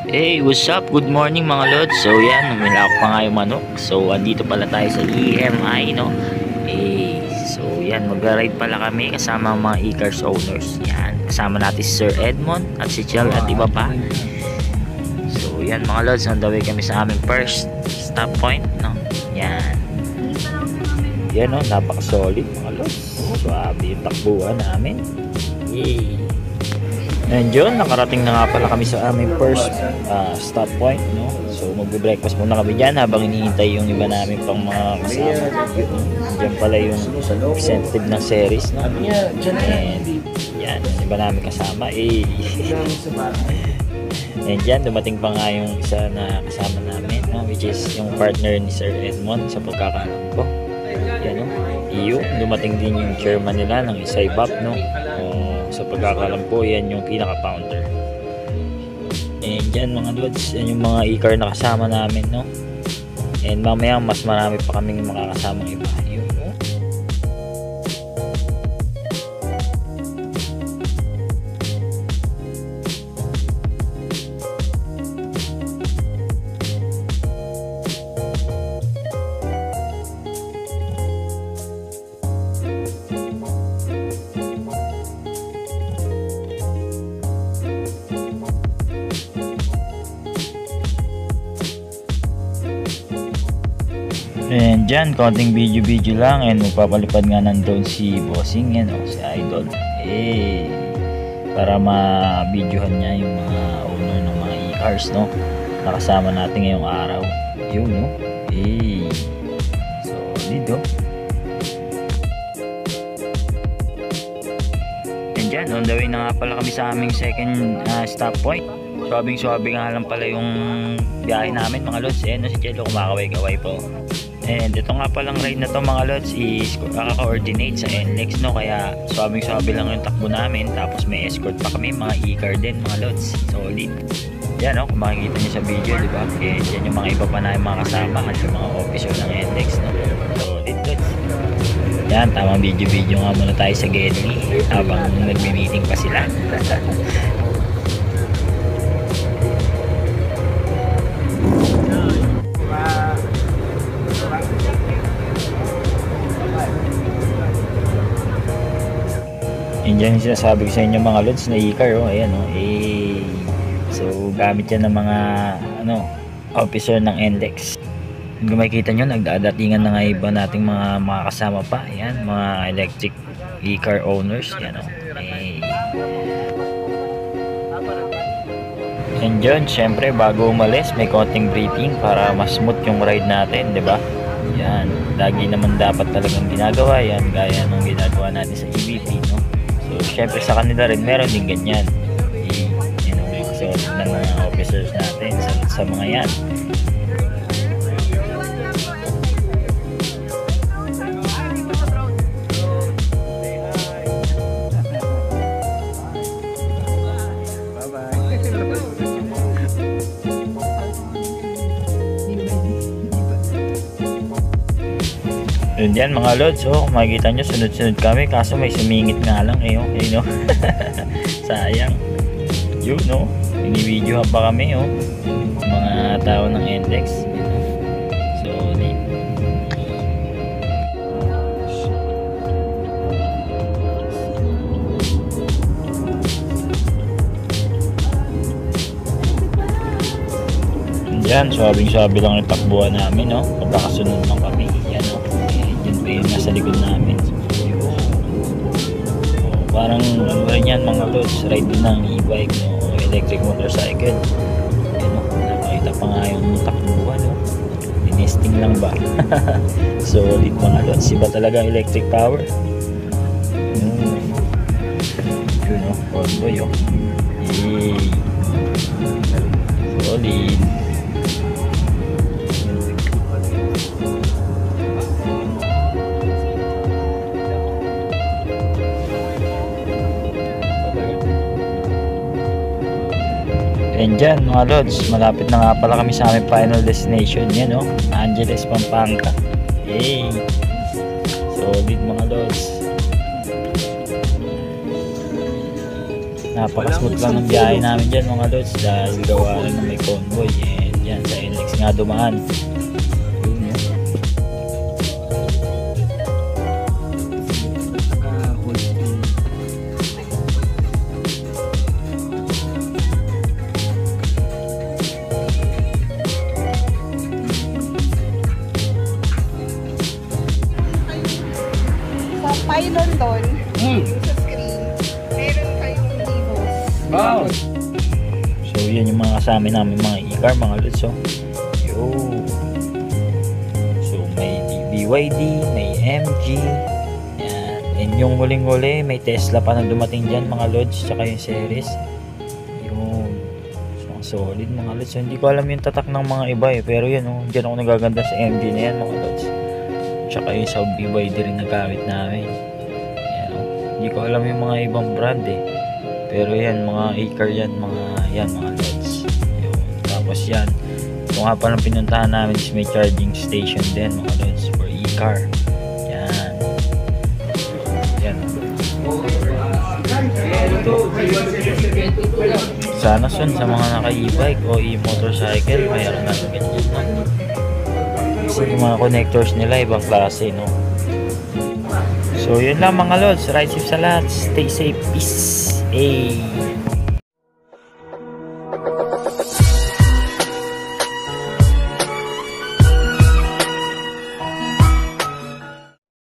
Hey, what's up? Good morning mga lods. So yan, umilak pa nga yung manok. So andito pala tayo sa EMI, no? So yan, magra-ride pala kami kasama ang mga e-cars owners. Yan, kasama natin si Sir Edmond at si Chel at iba pa. So yan mga lods, on the way kami sa aming first stop point, no? Yan. Yan, no? Napaka-solid mga lods. Swabe yung takbuhan namin. Yay! And yun, nakarating na nga pala kami sa aming first stop point, no? So magbe-breakfast muna kami dyan habang iniintay yung iba namin pang mga kasama. Diyan pala yung representative ng series, no? And yan, yung iba namin kasama. And dyan, dumating pa nga yung isa na kasama namin, no? Which is yung partner ni Sir Edmond sa pagkakalam ko. Yan, no? Dumating din yung chairman nila ng Isaybap, no? Sa pagkakalam po, yan yung pinaka-founder. And yan mga lods, yan yung mga e-car na kasama namin, no? And mamaya mas marami pa kaming makakasamang iba. Yun, no? And dyan, konting video lang. And magpapalipad nga nandun si Bossing, yan, si Idol. Para ma-videohan niya yung mga owner ng mga e-cars, no? Nakasama natin ngayong araw. Yun, no? So, dito. And dyan, on the way na nga pala kami sa aming second stop point. Swabing-swabe nga lang pala yung biyahe namin, mga lods. No, si Jello kumakaway-kaway po. And ito nga palang ride na to mga lods is kaka-coordinate sa NLEX, no? Kaya swabing-swabe lang yung takbo namin. Tapos may escort pa kami, mga e-car din mga lods. Solid. Yan, no? Kung makikita nyo sa video, di ba? Kaya yan yung mga iba pa na yung mga kasama at yung mga officer ng NLEX, no? Solid lods. Yan, tamang video nga muna tayo sa Gedli habang nagme-meeting pa sila. Yan dyan yung sinasabi ko sa inyo mga lods na e-car, ayan, so gamit yan ng mga officer ng NLEX. Kung makikita nyo, nagdadatingan na nga iba nating mga kasama pa, ayan, mga electric e-car owners, yan, And dyan, syempre bago umalis may konting briefing para mas smooth yung ride natin, di ba? Yan, lagi naman dapat talagang ginagawa yan gaya nung ginagawa natin sa EVP, no? So, syempre sa kanila rin meron din ganyan. Kasunod ng mga officers natin sa mga yan. Yun yan mga lods, makikita nyo sunod-sunod kami kaso may sumingit nga lang sayang yun, no? Binibidyohan pa kami, mga tao ng NLEX, solid. Yan, swabing-swabe lang yung takbuhan namin, pagkakasunod lang kami, yan, yung nasa likod namin. Parang rin yan mga lods, ride din ng e-bike, electric motorcycle. Nakakita pa nga yung takbuhan, tinesting lang ba? Solid mga lods, iba talaga electric power. Yun, convoy, solid. And dyan mga lods, malapit na nga pala kami sa aming final destination, yan, Angeles, Pampanga. Solid mga lods. Napakasmooth lang ng biyahe namin dyan mga lods dahil gawa rin na may convoy. And yan, sa NLEX nga dumaan. Yun, yun. Sa pylon doon, sa screen, meron kayong Vivos. Wow! So yun yung mga kasama namin mga e-car mga lods. So, so may BYD, may MG. Yan. And yung huling-huli, may Tesla pa na dumating dyan mga lods. Tsaka yung series. Yun. So ang solid mga lods. So, hindi ko alam yung tatak ng mga iba eh. Pero yun, dyan ako nagaganda sa MG na yan mga lods. Tsaka yung sa BYD rin na gamit namin. Yan, hindi ko alam yung mga ibang brand eh. Pero yan, mga e-car yan, mga lods. Yun. Tapos yan, ito nga palang pinuntahan namin is may charging station din mga lods for e-car. Yan. Yan. Sana sun sa mga naka-e-bike o e-motorcycle, mayroon na ganyan. Kasi yung mga connectors nila, ibang klase, no? So, yun lang mga lods. Ride safe sa lahat. Stay safe. Peace. Hey.